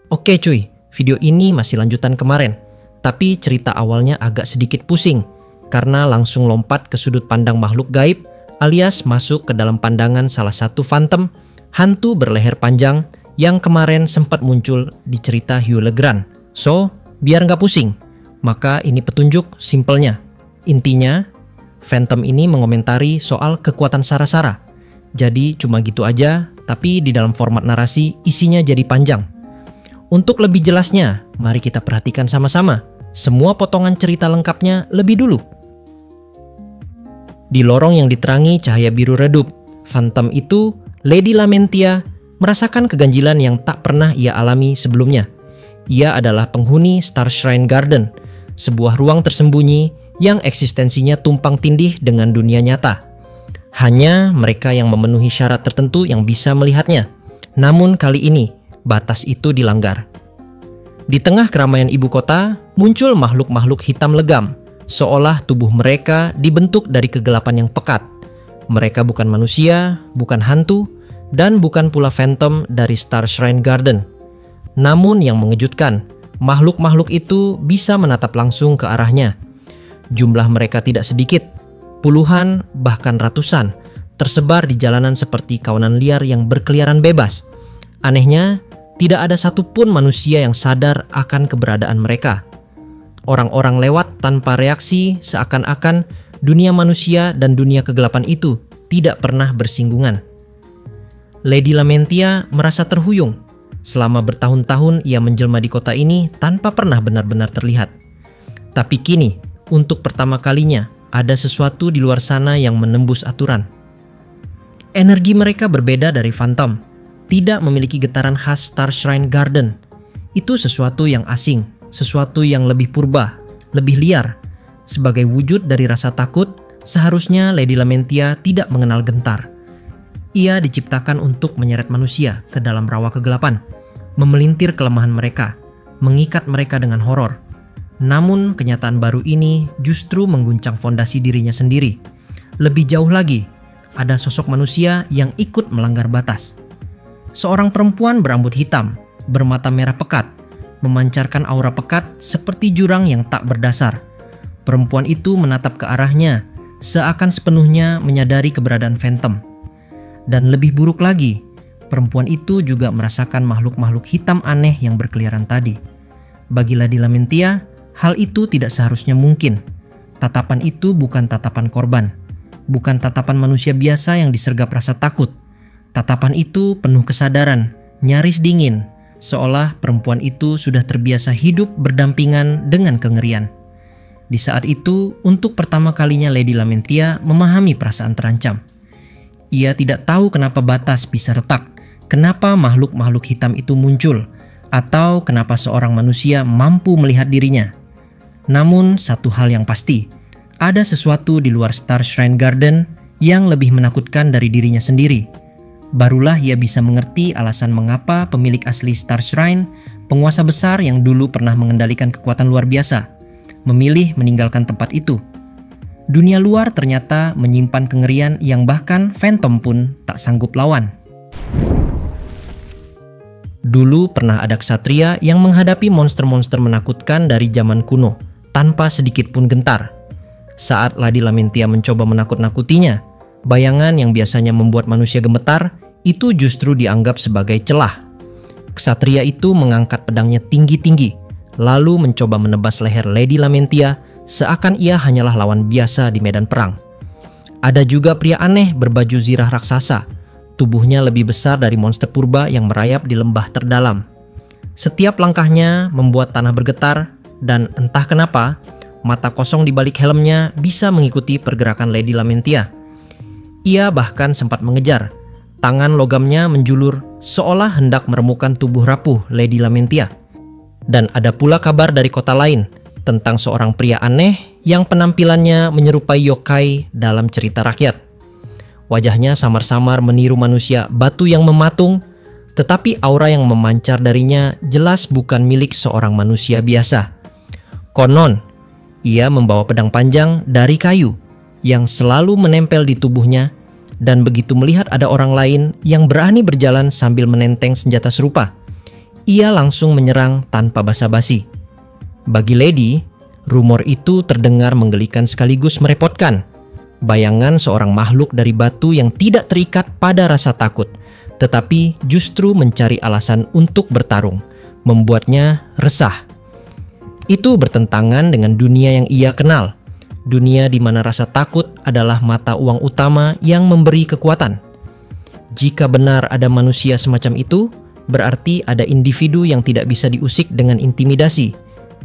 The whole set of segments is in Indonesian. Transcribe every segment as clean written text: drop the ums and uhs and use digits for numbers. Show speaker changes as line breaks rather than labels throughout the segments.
Oke cuy, video ini masih lanjutan kemarin. Tapi cerita awalnya agak sedikit pusing karena langsung lompat ke sudut pandang makhluk gaib alias masuk ke dalam pandangan salah satu phantom, hantu berleher panjang yang kemarin sempat muncul di cerita Hugh Legrand. So, biar nggak pusing, maka ini petunjuk simpelnya. Intinya, phantom ini mengomentari soal kekuatan Sara-Sara. Jadi cuma gitu aja, tapi di dalam format narasi isinya jadi panjang. Untuk lebih jelasnya, mari kita perhatikan sama-sama semua potongan cerita lengkapnya lebih dulu. Di lorong yang diterangi cahaya biru redup, phantom itu, Lady Lamentia, merasakan keganjilan yang tak pernah ia alami sebelumnya. Ia adalah penghuni Star Shrine Garden, sebuah ruang tersembunyi yang eksistensinya tumpang tindih dengan dunia nyata. Hanya mereka yang memenuhi syarat tertentu yang bisa melihatnya. Namun kali ini, batas itu dilanggar. Di tengah keramaian ibu kota, muncul makhluk-makhluk hitam legam, seolah tubuh mereka dibentuk dari kegelapan yang pekat. Mereka bukan manusia, bukan hantu, dan bukan pula phantom dari Star Shrine Garden. Namun yang mengejutkan, makhluk-makhluk itu bisa menatap langsung ke arahnya. Jumlah mereka tidak sedikit, puluhan bahkan ratusan, tersebar di jalanan seperti kawanan liar yang berkeliaran bebas. Anehnya, tidak ada satupun manusia yang sadar akan keberadaan mereka. Orang-orang lewat tanpa reaksi, seakan-akan dunia manusia dan dunia kegelapan itu tidak pernah bersinggungan. Lady Lamentia merasa terhuyung. Selama bertahun-tahun ia menjelma di kota ini tanpa pernah benar-benar terlihat. Tapi kini, untuk pertama kalinya, ada sesuatu di luar sana yang menembus aturan. Energi mereka berbeda dari phantom, tidak memiliki getaran khas Star Shrine Garden. Itu sesuatu yang asing, sesuatu yang lebih purba, lebih liar. Sebagai wujud dari rasa takut, seharusnya Lady Lamentia tidak mengenal gentar. Ia diciptakan untuk menyeret manusia ke dalam rawa kegelapan, memelintir kelemahan mereka, mengikat mereka dengan horor. Namun kenyataan baru ini justru mengguncang fondasi dirinya sendiri. Lebih jauh lagi, ada sosok manusia yang ikut melanggar batas. Seorang perempuan berambut hitam, bermata merah pekat, memancarkan aura pekat seperti jurang yang tak berdasar. Perempuan itu menatap ke arahnya, seakan sepenuhnya menyadari keberadaan phantom. Dan lebih buruk lagi, perempuan itu juga merasakan makhluk-makhluk hitam aneh yang berkeliaran tadi. Bagi Lady Lamentia, hal itu tidak seharusnya mungkin. Tatapan itu bukan tatapan korban, bukan tatapan manusia biasa yang disergap rasa takut. Tatapan itu penuh kesadaran, nyaris dingin, seolah perempuan itu sudah terbiasa hidup berdampingan dengan kengerian. Di saat itu, untuk pertama kalinya Lady Lamentia memahami perasaan terancam. Ia tidak tahu kenapa batas bisa retak, kenapa makhluk-makhluk hitam itu muncul, atau kenapa seorang manusia mampu melihat dirinya. Namun satu hal yang pasti, ada sesuatu di luar Star Shrine Garden yang lebih menakutkan dari dirinya sendiri. Barulah ia bisa mengerti alasan mengapa pemilik asli Star Shrine, penguasa besar yang dulu pernah mengendalikan kekuatan luar biasa, memilih meninggalkan tempat itu. Dunia luar ternyata menyimpan kengerian yang bahkan phantom pun tak sanggup lawan. Dulu pernah ada ksatria yang menghadapi monster-monster menakutkan dari zaman kuno, tanpa sedikit pun gentar. Saat Lady Lamentia mencoba menakut-nakutinya, bayangan yang biasanya membuat manusia gemetar, itu justru dianggap sebagai celah. Ksatria itu mengangkat pedangnya tinggi-tinggi, lalu mencoba menebas leher Lady Lamentia, seakan ia hanyalah lawan biasa di medan perang. Ada juga pria aneh berbaju zirah raksasa, tubuhnya lebih besar dari monster purba yang merayap di lembah terdalam. Setiap langkahnya membuat tanah bergetar, dan entah kenapa, mata kosong di balik helmnya bisa mengikuti pergerakan Lady Lamentia. Ia bahkan sempat mengejar. Tangan logamnya menjulur seolah hendak meremukan tubuh rapuh Lady Lamentia. Dan ada pula kabar dari kota lain tentang seorang pria aneh yang penampilannya menyerupai yokai dalam cerita rakyat. Wajahnya samar-samar meniru manusia batu yang mematung, tetapi aura yang memancar darinya jelas bukan milik seorang manusia biasa. Konon, ia membawa pedang panjang dari kayu yang selalu menempel di tubuhnya, dan begitu melihat ada orang lain yang berani berjalan sambil menenteng senjata serupa, Ia langsung menyerang tanpa basa-basi. Bagi Lady, rumor itu terdengar menggelikan sekaligus merepotkan. Bayangan seorang makhluk dari batu yang tidak terikat pada rasa takut, tetapi justru mencari alasan untuk bertarung, membuatnya resah. Itu bertentangan dengan dunia yang ia kenal. Dunia di mana rasa takut adalah mata uang utama yang memberi kekuatan. Jika benar ada manusia semacam itu, berarti ada individu yang tidak bisa diusik dengan intimidasi,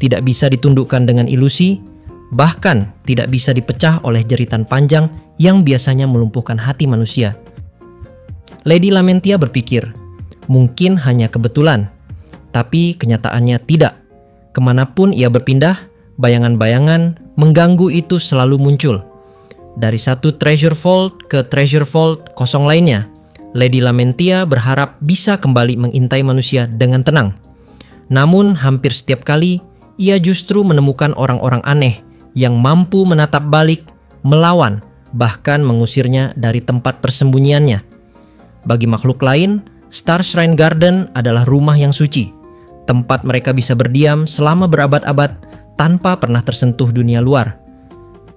tidak bisa ditundukkan dengan ilusi, bahkan tidak bisa dipecah oleh jeritan panjang yang biasanya melumpuhkan hati manusia. Lady Lamentia berpikir, mungkin hanya kebetulan, tapi kenyataannya tidak. Kemanapun ia berpindah, bayangan-bayangan mengganggu itu selalu muncul. Dari satu treasure vault ke treasure vault kosong lainnya, Lady Lamentia berharap bisa kembali mengintai manusia dengan tenang. Namun hampir setiap kali, ia justru menemukan orang-orang aneh yang mampu menatap balik, melawan, bahkan mengusirnya dari tempat persembunyiannya. Bagi makhluk lain, Star Shrine Garden adalah rumah yang suci, tempat mereka bisa berdiam selama berabad-abad tanpa pernah tersentuh dunia luar.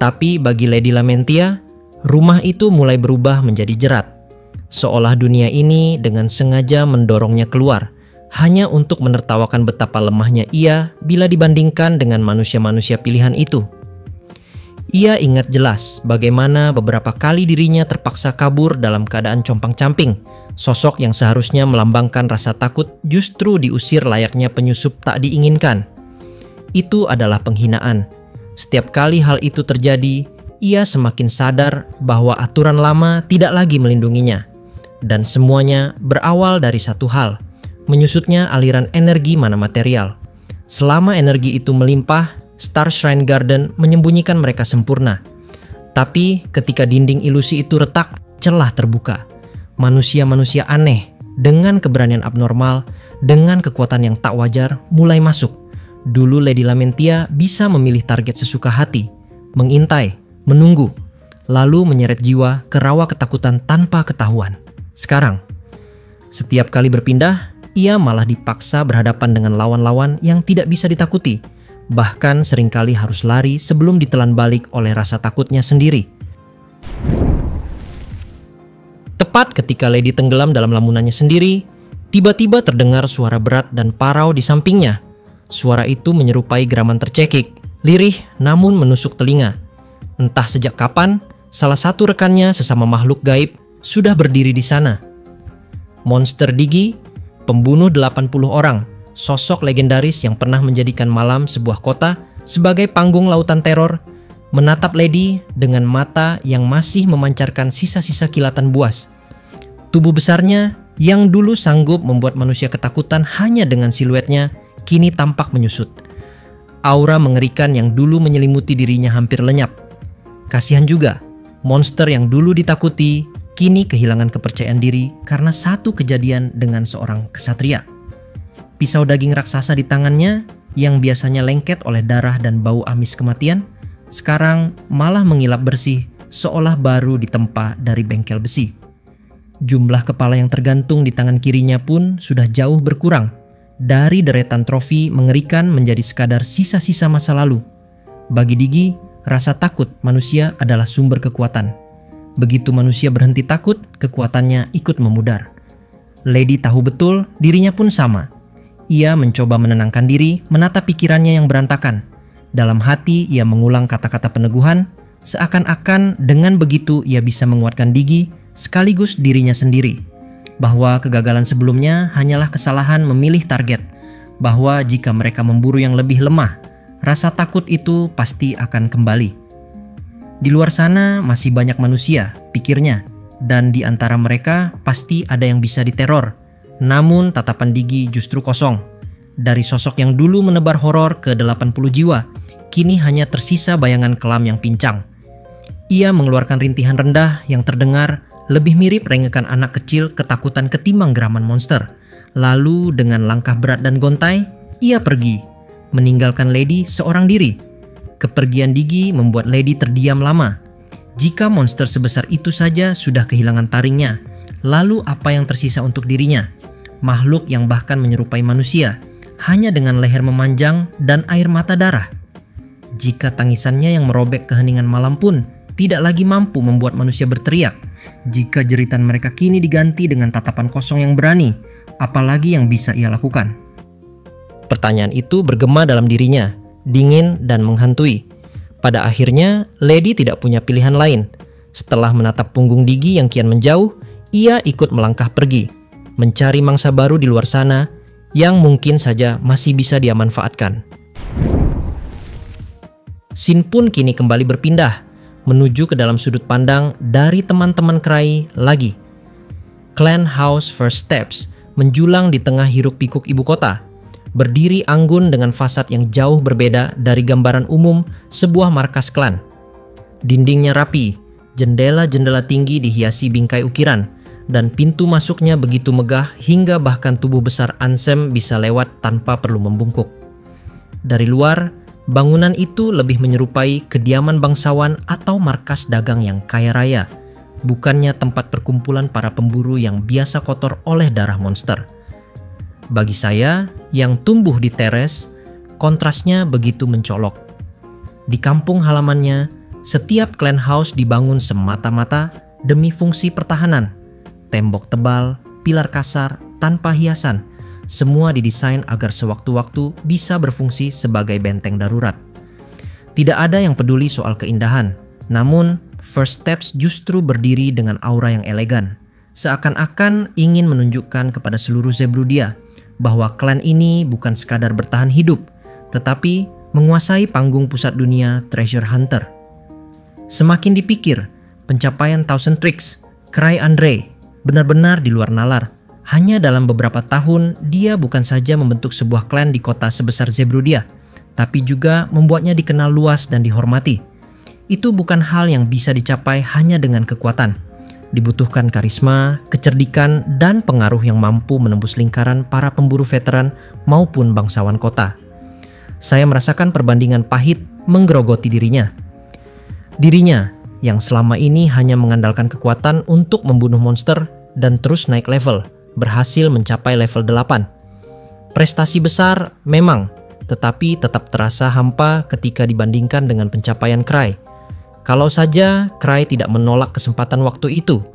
Tapi bagi Lady Lamentia, rumah itu mulai berubah menjadi jerat. Seolah dunia ini dengan sengaja mendorongnya keluar, hanya untuk menertawakan betapa lemahnya ia bila dibandingkan dengan manusia-manusia pilihan itu. Ia ingat jelas bagaimana beberapa kali dirinya terpaksa kabur dalam keadaan compang-camping. Sosok yang seharusnya melambangkan rasa takut justru diusir layaknya penyusup tak diinginkan. Itu adalah penghinaan. Setiap kali hal itu terjadi, ia semakin sadar bahwa aturan lama tidak lagi melindunginya. Dan semuanya berawal dari satu hal, menyusutnya aliran energi mana material. Selama energi itu melimpah, Star Shrine Garden menyembunyikan mereka sempurna. Tapi ketika dinding ilusi itu retak, celah terbuka. Manusia-manusia aneh dengan keberanian abnormal, dengan kekuatan yang tak wajar mulai masuk. Dulu Lady Lamentia bisa memilih target sesuka hati, mengintai, menunggu, lalu menyeret jiwa ke rawa ketakutan tanpa ketahuan. Sekarang, setiap kali berpindah, ia malah dipaksa berhadapan dengan lawan-lawan yang tidak bisa ditakuti. Bahkan seringkali harus lari sebelum ditelan balik oleh rasa takutnya sendiri. Tepat ketika Lady tenggelam dalam lamunannya sendiri, tiba-tiba terdengar suara berat dan parau di sampingnya. Suara itu menyerupai geraman tercekik, lirih namun menusuk telinga. Entah sejak kapan, salah satu rekannya sesama makhluk gaib sudah berdiri di sana. Monster Digi, pembunuh 80 orang, sosok legendaris yang pernah menjadikan malam sebuah kota sebagai panggung lautan teror, menatap Lady dengan mata yang masih memancarkan sisa-sisa kilatan buas. Tubuh besarnya yang dulu sanggup membuat manusia ketakutan hanya dengan siluetnya, kini tampak menyusut. Aura mengerikan yang dulu menyelimuti dirinya hampir lenyap. Kasihan juga, monster yang dulu ditakuti kini kehilangan kepercayaan diri karena satu kejadian dengan seorang ksatria. Pisau daging raksasa di tangannya yang biasanya lengket oleh darah dan bau amis kematian, sekarang malah mengilap bersih seolah baru ditempa dari bengkel besi. Jumlah kepala yang tergantung di tangan kirinya pun sudah jauh berkurang. Dari deretan trofi mengerikan menjadi sekadar sisa-sisa masa lalu. Bagi Digi, rasa takut manusia adalah sumber kekuatan. Begitu manusia berhenti takut, kekuatannya ikut memudar. Lady tahu betul dirinya pun sama. Ia mencoba menenangkan diri, menatap pikirannya yang berantakan. Dalam hati ia mengulang kata-kata peneguhan, seakan-akan dengan begitu ia bisa menguatkan Digi sekaligus dirinya sendiri. Bahwa kegagalan sebelumnya hanyalah kesalahan memilih target, bahwa jika mereka memburu yang lebih lemah, rasa takut itu pasti akan kembali. Di luar sana masih banyak manusia, pikirnya, dan di antara mereka pasti ada yang bisa diteror. Namun tatapan Digi justru kosong. Dari sosok yang dulu menebar horor ke 80 jiwa, kini hanya tersisa bayangan kelam yang pincang. Ia mengeluarkan rintihan rendah yang terdengar lebih mirip rengekan anak kecil ketakutan ketimbang geraman monster. Lalu dengan langkah berat dan gontai, ia pergi, meninggalkan Lady seorang diri. Kepergian Digi membuat Lady terdiam lama. Jika monster sebesar itu saja sudah kehilangan taringnya, lalu apa yang tersisa untuk dirinya? makhluk yang bahkan menyerupai manusia, hanya dengan leher memanjang dan air mata darah. Jika tangisannya yang merobek keheningan malam pun tidak lagi mampu membuat manusia berteriak, jika jeritan mereka kini diganti dengan tatapan kosong yang berani, apalagi yang bisa ia lakukan? Pertanyaan itu bergema dalam dirinya, dingin dan menghantui. Pada akhirnya, Lady tidak punya pilihan lain. Setelah menatap punggung Diggy yang kian menjauh, ia ikut melangkah pergi, mencari mangsa baru di luar sana yang mungkin saja masih bisa dia manfaatkan. Scene pun kini kembali berpindah, menuju ke dalam sudut pandang dari teman-teman Cry lagi. Clan House First Steps menjulang di tengah hiruk-pikuk ibu kota, berdiri anggun dengan fasad yang jauh berbeda dari gambaran umum sebuah markas klan. Dindingnya rapi, jendela-jendela tinggi dihiasi bingkai ukiran, dan pintu masuknya begitu megah hingga bahkan tubuh besar Ansem bisa lewat tanpa perlu membungkuk. Dari luar, bangunan itu lebih menyerupai kediaman bangsawan atau markas dagang yang kaya raya, bukannya tempat perkumpulan para pemburu yang biasa kotor oleh darah monster. Bagi saya, yang tumbuh di teres, kontrasnya begitu mencolok. Di kampung halamannya, setiap clan house dibangun semata-mata demi fungsi pertahanan. Tembok tebal, pilar kasar, tanpa hiasan, semua didesain agar sewaktu-waktu bisa berfungsi sebagai benteng darurat. Tidak ada yang peduli soal keindahan, namun First Steps justru berdiri dengan aura yang elegan, seakan-akan ingin menunjukkan kepada seluruh Zebruddia bahwa klan ini bukan sekadar bertahan hidup, tetapi menguasai panggung pusat dunia treasure hunter. Semakin dipikir, pencapaian Thousand Tricks, Cry Andre, benar-benar di luar nalar. Hanya dalam beberapa tahun, dia bukan saja membentuk sebuah klan di kota sebesar Zebruddia, tapi juga membuatnya dikenal luas dan dihormati. Itu bukan hal yang bisa dicapai hanya dengan kekuatan. Dibutuhkan karisma, kecerdikan, dan pengaruh yang mampu menembus lingkaran para pemburu veteran maupun bangsawan kota. Saya merasakan perbandingan pahit menggerogoti dirinya. Dirinya yang selama ini hanya mengandalkan kekuatan untuk membunuh monster dan terus naik level, berhasil mencapai level 8. Prestasi besar memang, tetapi tetap terasa hampa ketika dibandingkan dengan pencapaian Cry. Kalau saja Cry tidak menolak kesempatan waktu itu,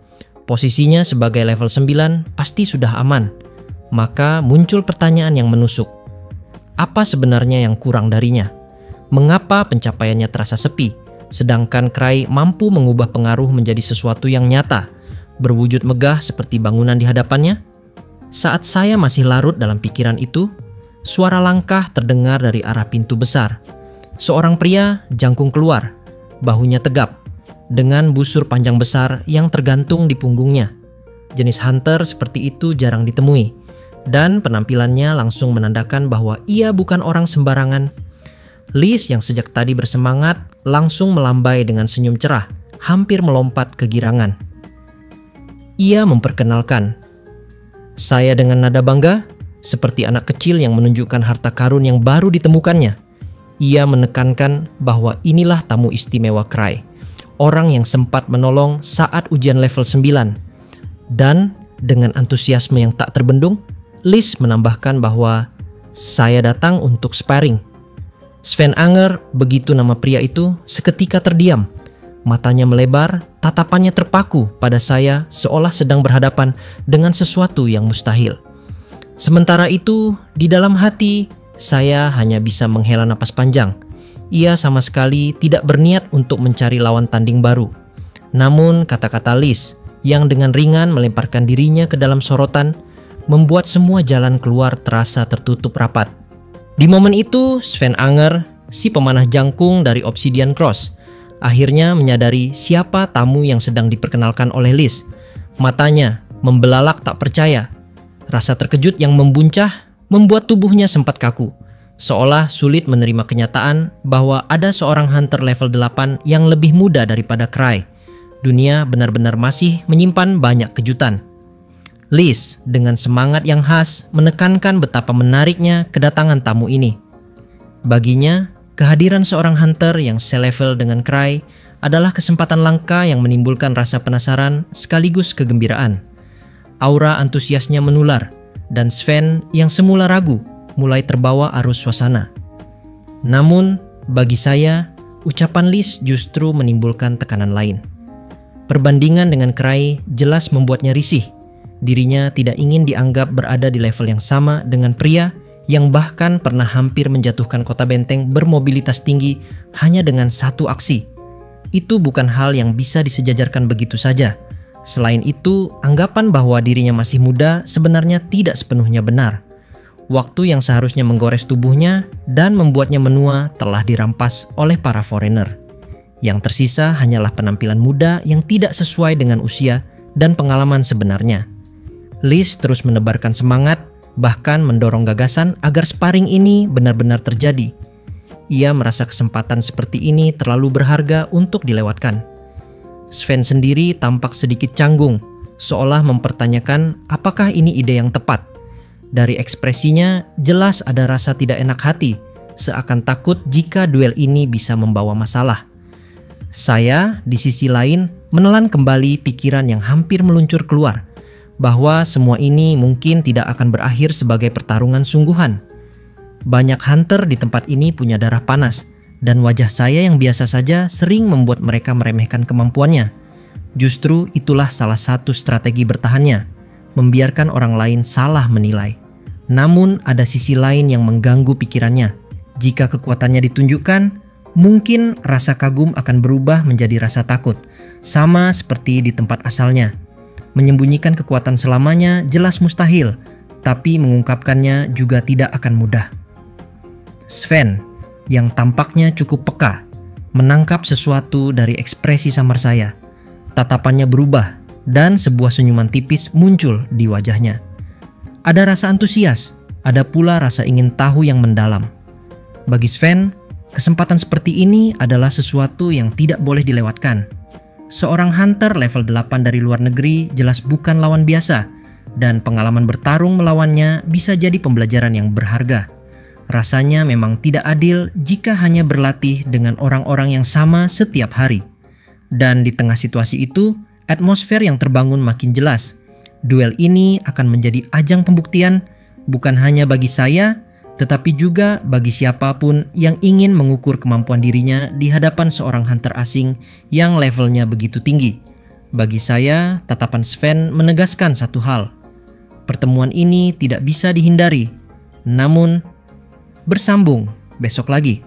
posisinya sebagai level 9 pasti sudah aman. Maka muncul pertanyaan yang menusuk. Apa sebenarnya yang kurang darinya? Mengapa pencapaiannya terasa sepi, sedangkan Cry mampu mengubah pengaruh menjadi sesuatu yang nyata, berwujud megah seperti bangunan di hadapannya? Saat saya masih larut dalam pikiran itu, suara langkah terdengar dari arah pintu besar. Seorang pria jangkung keluar, bahunya tegap, dengan busur panjang besar yang tergantung di punggungnya. Jenis hunter seperti itu jarang ditemui, dan penampilannya langsung menandakan bahwa ia bukan orang sembarangan. Liz yang sejak tadi bersemangat langsung melambai dengan senyum cerah, hampir melompat kegirangan. Ia memperkenalkan, "Saya dengan nada bangga, seperti anak kecil yang menunjukkan harta karun yang baru ditemukannya." Ia menekankan bahwa inilah tamu istimewa Cry, orang yang sempat menolong saat ujian level 9. Dan dengan antusiasme yang tak terbendung, Liz menambahkan bahwa saya datang untuk sparring. Sven Anger, begitu nama pria itu, seketika terdiam. Matanya melebar, tatapannya terpaku pada saya seolah sedang berhadapan dengan sesuatu yang mustahil. Sementara itu, di dalam hati, saya hanya bisa menghela napas panjang. Ia sama sekali tidak berniat untuk mencari lawan tanding baru. Namun kata-kata Liz yang dengan ringan melemparkan dirinya ke dalam sorotan membuat semua jalan keluar terasa tertutup rapat. Di momen itu, Sven Anger, si pemanah jangkung dari Obsidian Cross, akhirnya menyadari siapa tamu yang sedang diperkenalkan oleh Liz. Matanya membelalak tak percaya. Rasa terkejut yang membuncah membuat tubuhnya sempat kaku, seolah sulit menerima kenyataan bahwa ada seorang hunter level 8 yang lebih muda daripada Cry. Dunia benar-benar masih menyimpan banyak kejutan. Liz dengan semangat yang khas menekankan betapa menariknya kedatangan tamu ini. Baginya, kehadiran seorang hunter yang selevel dengan Cry adalah kesempatan langka yang menimbulkan rasa penasaran sekaligus kegembiraan. Aura antusiasnya menular, dan Sven yang semula ragu mulai terbawa arus suasana. Namun, bagi saya, ucapan Liz justru menimbulkan tekanan lain. Perbandingan dengan Cray jelas membuatnya risih. Dirinya tidak ingin dianggap berada di level yang sama dengan pria yang bahkan pernah hampir menjatuhkan kota benteng bermobilitas tinggi hanya dengan satu aksi. Itu bukan hal yang bisa disejajarkan begitu saja. Selain itu, anggapan bahwa dirinya masih muda sebenarnya tidak sepenuhnya benar. Waktu yang seharusnya menggores tubuhnya dan membuatnya menua telah dirampas oleh para foreigner. Yang tersisa hanyalah penampilan muda yang tidak sesuai dengan usia dan pengalaman sebenarnya. Liz terus menebarkan semangat, bahkan mendorong gagasan agar sparring ini benar-benar terjadi. Ia merasa kesempatan seperti ini terlalu berharga untuk dilewatkan. Sven sendiri tampak sedikit canggung, seolah mempertanyakan apakah ini ide yang tepat. Dari ekspresinya, jelas ada rasa tidak enak hati, seakan takut jika duel ini bisa membawa masalah. Saya, di sisi lain, menelan kembali pikiran yang hampir meluncur keluar, bahwa semua ini mungkin tidak akan berakhir sebagai pertarungan sungguhan. Banyak hunter di tempat ini punya darah panas, dan wajah saya yang biasa saja sering membuat mereka meremehkan kemampuannya. Justru itulah salah satu strategi bertahannya, membiarkan orang lain salah menilai. Namun ada sisi lain yang mengganggu pikirannya. Jika kekuatannya ditunjukkan, mungkin rasa kagum akan berubah menjadi rasa takut, sama seperti di tempat asalnya. Menyembunyikan kekuatan selamanya jelas mustahil, tapi mengungkapkannya juga tidak akan mudah. Sven, yang tampaknya cukup peka, menangkap sesuatu dari ekspresi samar saya. Tatapannya berubah, dan sebuah senyuman tipis muncul di wajahnya. Ada rasa antusias, ada pula rasa ingin tahu yang mendalam. Bagi Sven, kesempatan seperti ini adalah sesuatu yang tidak boleh dilewatkan. Seorang hunter level 8 dari luar negeri jelas bukan lawan biasa, dan pengalaman bertarung melawannya bisa jadi pembelajaran yang berharga. Rasanya memang tidak adil jika hanya berlatih dengan orang-orang yang sama setiap hari. Dan di tengah situasi itu, atmosfer yang terbangun makin jelas. Duel ini akan menjadi ajang pembuktian bukan hanya bagi saya, tetapi juga bagi siapapun yang ingin mengukur kemampuan dirinya di hadapan seorang hunter asing yang levelnya begitu tinggi. Bagi saya, tatapan Sven menegaskan satu hal. Pertemuan ini tidak bisa dihindari, namun bersambung besok lagi.